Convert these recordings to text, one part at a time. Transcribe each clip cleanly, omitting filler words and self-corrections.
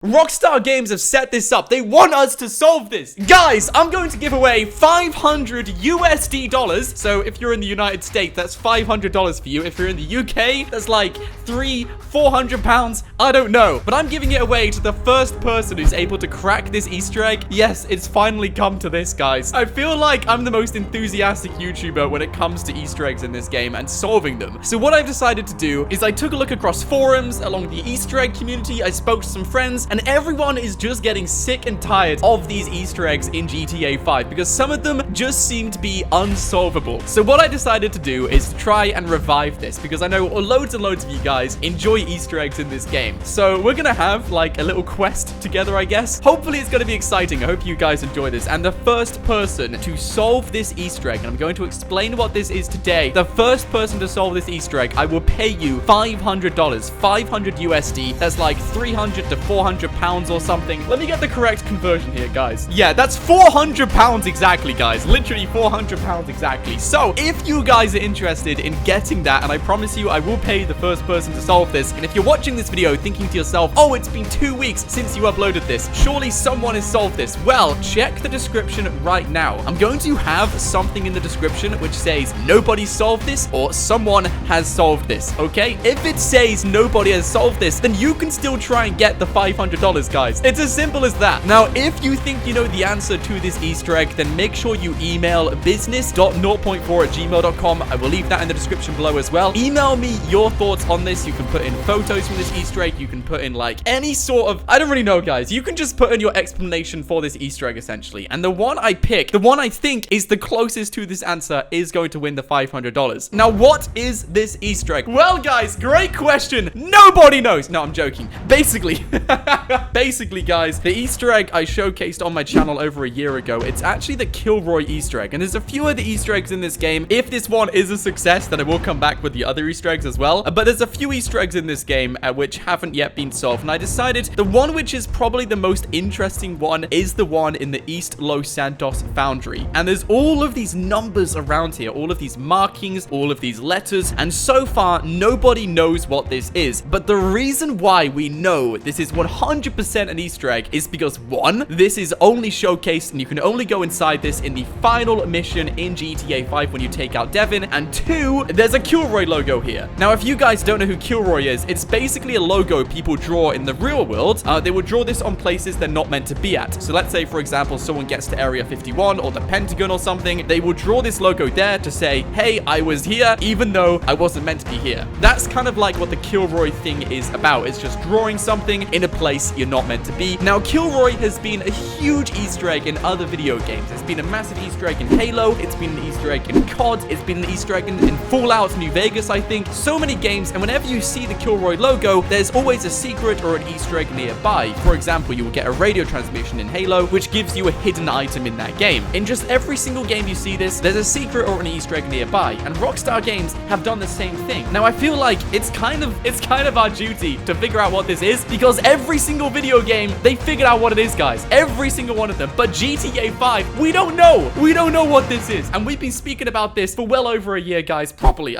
Rockstar Games have set this up. They want us to solve this. Guys, I'm going to give away $500 So if you're in the United States, that's $500 for you. If you're in the UK, that's like £400. I don't know. But I'm giving it away to the first person who's able to crack this Easter egg. Yes, it's finally come to this, guys. I feel like I'm the most enthusiastic YouTuber when it comes to Easter eggs in this game and solving them. So what I've decided to do is I took a look across forums, along the Easter egg community. I spoke to some friends, and everyone is just getting sick and tired of these Easter eggs in GTA 5 because some of them just seem to be unsolvable. So what I decided to do is try and revive this because I know loads and loads of you guys enjoy Easter eggs in this game. So we're gonna have like a little quest together, I guess. Hopefully it's gonna be exciting. I hope you guys enjoy this. And the first person to solve this Easter egg, and I'm going to explain what this is today, the first person to solve this Easter egg, I will pay you $500, 500 USD. That's like 300 to 400 pounds or something. Let me get the correct conversion here, guys. Yeah, that's 400 pounds exactly, guys. Literally 400 pounds exactly. So if you guys are interested in getting that, and I promise you I will pay the first person to solve this, and if you're watching this video thinking to yourself, oh, it's been 2 weeks since you uploaded this, surely someone has solved this. Well, check the description right now. I'm going to have something in the description which says nobody solved this or someone has solved this, okay? If it says nobody has solved this, then you can still try and get the $500, guys. It's as simple as that. Now, if you think you know the answer to this Easter egg, then make sure you email business.0.4@gmail.com. I will leave that in the description below as well. Email me your thoughts on this. You can put in photos from this Easter egg. You can put in like any sort of, I don't really know, guys. You can just put in your explanation for this Easter egg essentially. And the one I pick, the one I think is the closest to this answer is going to win the $500. Now, what is this Easter egg? Well, guys, great question. Nobody knows. No, I'm joking. Basically, guys, the Easter egg I showcased on my channel over a year ago, it's actually the Kilroy Easter egg. And there's a few other Easter eggs in this game. If this one is a success, then I will come back with the other Easter eggs as well. But there's a few Easter eggs in this game which haven't yet been solved. And I decided the one which is probably the most interesting one is the one in the East Los Santos foundry. And there's all of these numbers around here, all of these markings, all of these letters. And so far, nobody knows what this is. But the reason why we know this is 100% an Easter egg is because, one, this is only showcased and you can only go inside this in the final mission in GTA 5 when you take out Devin, and two, there's a Kilroy logo here. Now, if you guys don't know who Kilroy is, it's basically a logo people draw in the real world. They would draw this on places they're not meant to be at. So let's say, for example, someone gets to Area 51 or the Pentagon or something. They will draw this logo there to say, hey, I was here, even though I wasn't meant to be here. That's kind of like what the Kilroy thing is about. It's just drawing something in a place you're not meant to be. Now, Kilroy has been a huge Easter egg in other video games. It's been a massive Easter egg in Halo. It's been an Easter egg in COD. It's been an Easter egg in Fallout New Vegas, I think. So many games, and whenever you see the Kilroy logo, there's always a secret or an Easter egg nearby. For example, you will get a radio transmission in Halo, which gives you a hidden item in that game. In just every single game you see this, there's a secret or an Easter egg nearby, and Rockstar Games have done the same thing. Now, I feel like it's kind of our duty to figure out what this is, because every single video game, they figured out what it is, guys. Every single one of them. But GTA 5, we don't know. We don't know what this is. And we've been speaking about this for well over a year, guys. Properly,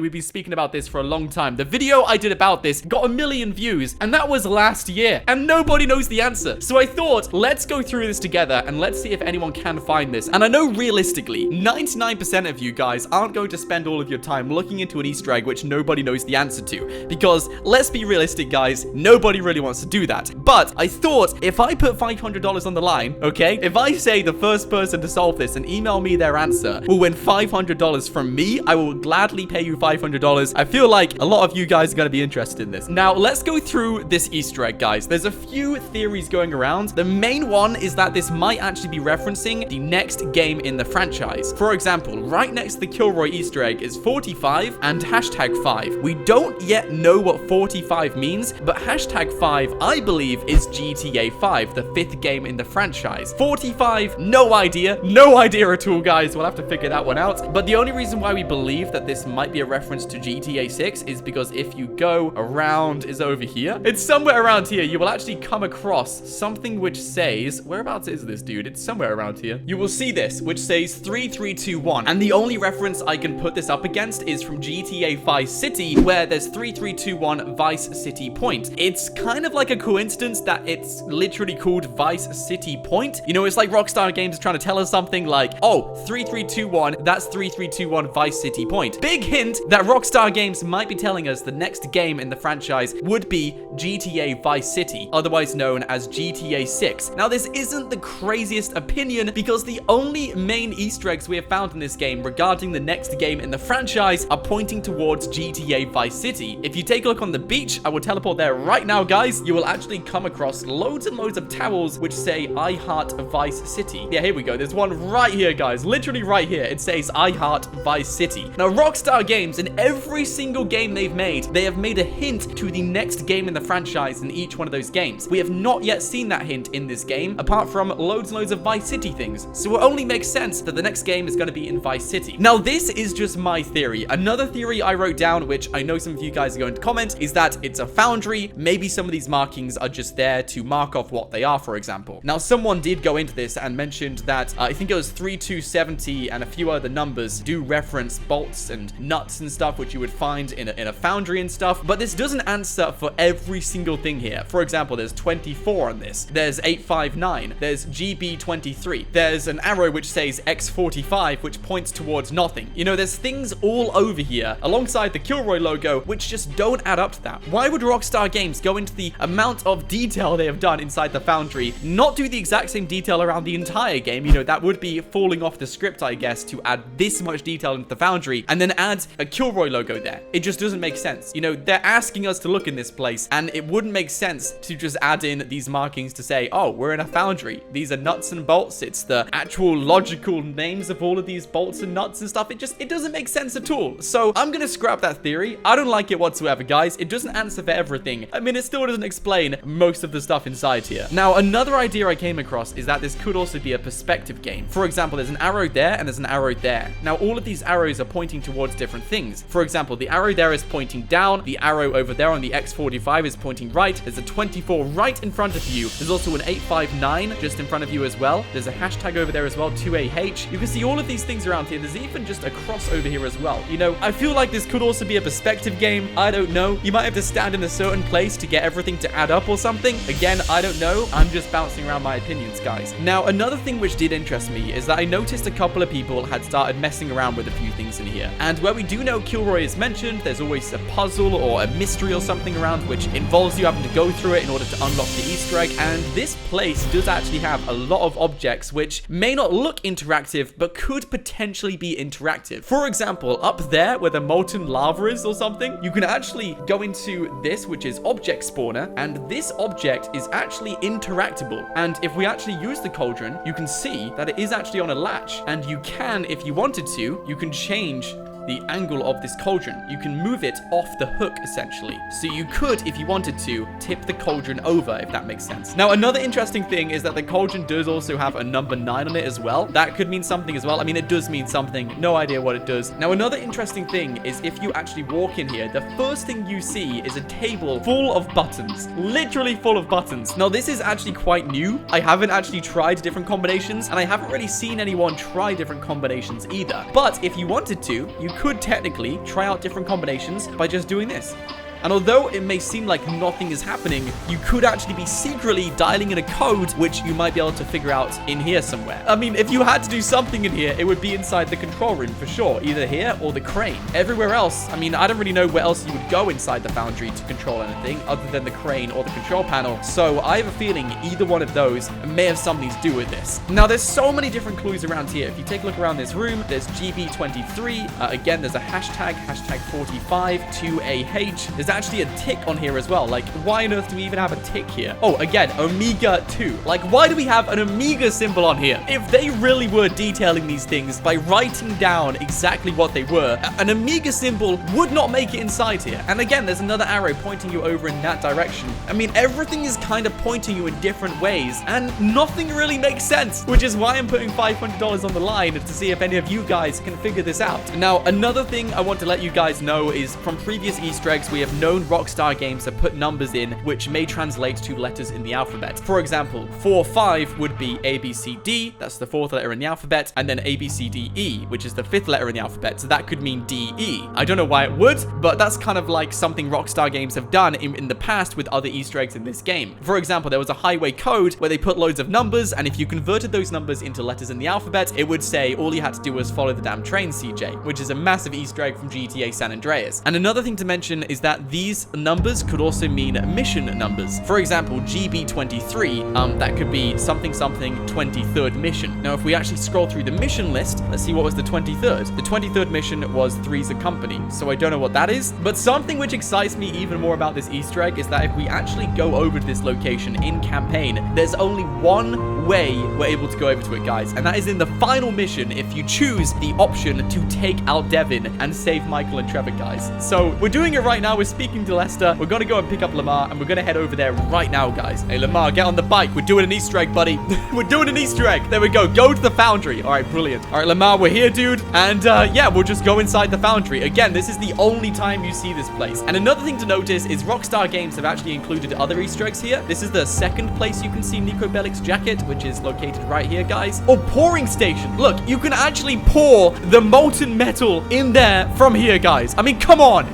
we've been speaking about this for a long time. The video I did about this got 1 million views, and that was last year. And nobody knows the answer. So I thought, let's go through this together, and let's see if anyone can find this. And I know realistically, 99% of you guys aren't going to spend all of your time looking into an Easter egg which nobody knows the answer to. Because, let's be realistic, guys, nobody really wants to do that. But I thought, if I put $500 on the line, okay, if I say the first person to solve this and email me their answer will win $500 from me, I will gladly pay you $500. I feel like a lot of you guys are going to be interested in this. Now, let's go through this Easter egg, guys. There's a few theories going around. The main one is that this might actually be referencing the next game in the franchise. For example, right next to the Kilroy Easter egg is 45 and #5. We don't yet know what 45 means, but #5, I believe, is GTA 5, the 5th game in the franchise. 45, no idea at all, guys. We'll have to figure that one out. But the only reason why we believe that this might be a reference to GTA 6 is because if you go around, is over here. It's somewhere around here. You will actually come across something which says, whereabouts is this, dude? It's somewhere around here. You will see this, which says 3321. And the only reference I can put this up against is from GTA Vice City, where there's 3321 Vice City Point. It's kind of like a coincidence that it's literally called Vice City Point. You know, it's like Rockstar Games is trying to tell us something like, oh, 3321, that's 3321 Vice City Point. Big hint that Rockstar Games might be telling us the next game in the franchise would be GTA Vice City, otherwise known as GTA 6. Now, this isn't the craziest opinion because the only main Easter eggs we have found in this game regarding the next game in the franchise are pointing towards GTA Vice City. If you take a look on the beach, I will teleport there right now, guys. You will actually come across loads and loads of towels which say I Heart Vice City. Yeah, here we go. There's one right here, guys. Literally right here. It says I Heart Vice City. Now, Rockstar Games, in every single game they've made, they have made a hint to the next game in the franchise in each one of those games. We have not yet seen that hint in this game, apart from loads and loads of Vice City things. So it only makes sense that the next game is going to be in Vice City. Now, this is just my theory. Another theory I wrote down, which I know some of you guys are going to comment, is that it's a foundry. Maybe some of these markings are just there to mark off what they are, for example. Now, someone did go into this and mentioned that I think it was 3270 and a few other numbers do reference bolts and nuts and stuff, which you would find in a foundry and stuff. But this doesn't answer for every single thing here. For example, there's 24 on this. There's 859. There's GB23. There's an arrow which says X45, which points towards nothing. You know, there's things all over here alongside the Kilroy logo which just don't add up to that. Why would Rockstar Games go into the amount of detail they have done inside the foundry, not do the exact same detail around the entire game? You know, that would be falling off the script, I guess, to add this much detail into the foundry and then add a Kilroy logo there. It just doesn't make sense. You know, they're asking us to look in this place, and it wouldn't make sense to just add in these markings to say, oh, we're in a foundry. These are nuts and bolts. It's the actual logical names of all of these bolts and nuts and stuff. It doesn't make sense at all. So I'm gonna scrap that theory. I don't like it whatsoever, guys. It doesn't answer for everything. I mean, it still doesn't explain most of the stuff inside here. Now, another idea I came across is that this could also be a perspective game. For example, there's an arrow there and there's an arrow there. Now, all of these arrows are pointing towards different things. For example, the arrow there is pointing down. The arrow over there on the X45 is pointing right. There's a 24 right in front of you. There's also an 859 just in front of you as well. There's a hashtag over there as well, 2AH. You can see all of these things around here. There's even just a cross over here as well. You know, I feel like this could also be a perspective game. I don't know. You might have to stand in a certain place to get everything to add up or something. Again, I don't know. I'm just bouncing around my opinions, guys. Now, another thing which did interest me is that I noticed a couple of people had started messing around with a few things in here. And where we do know Kilroy is mentioned, there's always a puzzle or a mystery or something around which involves you having to go through it in order to unlock the Easter egg. And this place does actually have a lot of objects which may not look interactive, but could potentially be interactive. For example, up there where the molten lava is or something, you can actually go into this, which is object spawner, and this object is actually interactable. And if we actually use the cauldron, you can see that it is actually on a latch, and you can, if you wanted to, you can change the angle of this cauldron. You can move it off the hook, essentially. So you could, if you wanted to, tip the cauldron over, if that makes sense. Now, another interesting thing is that the cauldron does also have a number 9 on it as well. That could mean something as well. I mean, it does mean something. No idea what it does. Now, another interesting thing is if you actually walk in here, the first thing you see is a table full of buttons. Literally full of buttons. Now, this is actually quite new. I haven't actually tried different combinations, and I haven't really seen anyone try different combinations either. But if you wanted to, you could technically try out different combinations by just doing this. And although it may seem like nothing is happening, you could actually be secretly dialing in a code which you might be able to figure out in here somewhere. I mean, if you had to do something in here, it would be inside the control room for sure, either here or the crane. Everywhere else, I mean, I don't really know where else you would go inside the foundry to control anything other than the crane or the control panel. So I have a feeling either one of those may have something to do with this. Now, there's so many different clues around here. If you take a look around this room, there's GB23. Again, there's a hashtag 45, 2AH. There's actually a tick on here as well. Like, why on earth do we even have a tick here? Oh, again, Omega 2. Like, why do we have an Omega symbol on here? If they really were detailing these things by writing down exactly what they were, an Omega symbol would not make it inside here. And again, there's another arrow pointing you over in that direction. I mean, everything is kind of pointing you in different ways, and nothing really makes sense, which is why I'm putting $500 on the line to see if any of you guys can figure this out. Now, another thing I want to let you guys know is from previous Easter eggs, we have known Rockstar Games have put numbers in which may translate to letters in the alphabet. For example, 4-5 would be A, B, C, D, that's the 4th letter in the alphabet, and then A, B, C, D, E, which is the 5th letter in the alphabet, so that could mean D, E. I don't know why it would, but that's kind of like something Rockstar Games have done in the past with other Easter eggs in this game. For example, there was a highway code where they put loads of numbers, and if you converted those numbers into letters in the alphabet, it would say all you had to do was follow the damn train, CJ, which is a massive Easter egg from GTA San Andreas. And another thing to mention is that these numbers could also mean mission numbers. For example, GB23, that could be something something 23rd mission. Now, if we actually scroll through the mission list, let's see what was the 23rd. The 23rd mission was Three's a Company, so I don't know what that is, but something which excites me even more about this Easter egg is that if we actually go over to this location in campaign, there's only one way we're able to go over to it, guys, and that is in the final mission if you choose the option to take out Devin and save Michael and Trevor, guys. So we're doing it right now. We're speaking to Lester. We're gonna go and pick up Lamar, and we're gonna head over there right now, guys. Hey, Lamar, get on the bike. We're doing an Easter egg, buddy. We're doing an Easter egg. There we go. Go to the foundry. All right, brilliant. All right, Lamar, we're here, dude, and yeah, we'll just go inside the foundry. Again, this is the only time you see this place. And another thing to notice is Rockstar Games have actually included other Easter eggs here. This is the second place you can see Nico Bellic's jacket, which is located right here, guys. Oh, pouring station. Look, you can actually pour the molten metal in there from here, guys. I mean, come on,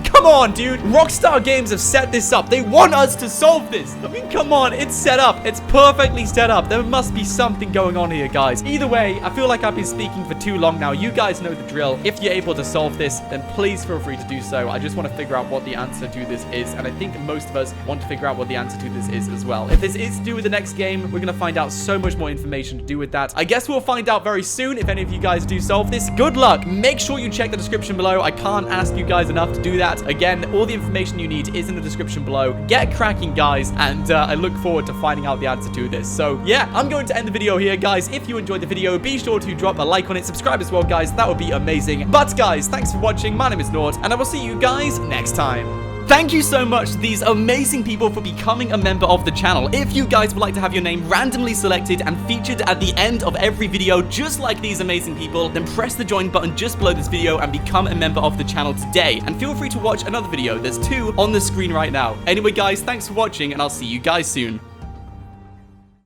dude. Rockstar Games have set this up. They want us to solve this. I mean, come on, it's set up. It's perfectly set up. There must be something going on here, guys. Either way, I feel like I've been speaking for too long now. You guys know the drill. If you're able to solve this, then please feel free to do so. I just want to figure out what the answer to this is, and I think most of us want to figure out what the answer to this is as well. If this is to do with the next game, we're going to find out so much more information to do with that. I guess we'll find out very soon if any of you guys do solve this. Good luck. Make sure you check the description below. I can't ask you guys enough to do that. Again, all the information you need is in the description below. Get cracking, guys, and I look forward to finding out the answer to this. So yeah, I'm going to end the video here, guys. If you enjoyed the video, be sure to drop a like on it. Subscribe as well, guys. That would be amazing. But guys, thanks for watching. My name is Nord, and I will see you guys next time. Thank you so much to these amazing people for becoming a member of the channel. If you guys would like to have your name randomly selected and featured at the end of every video, just like these amazing people, then press the join button just below this video and become a member of the channel today. And feel free to watch another video. There's 2 on the screen right now. Anyway, guys, thanks for watching, and I'll see you guys soon.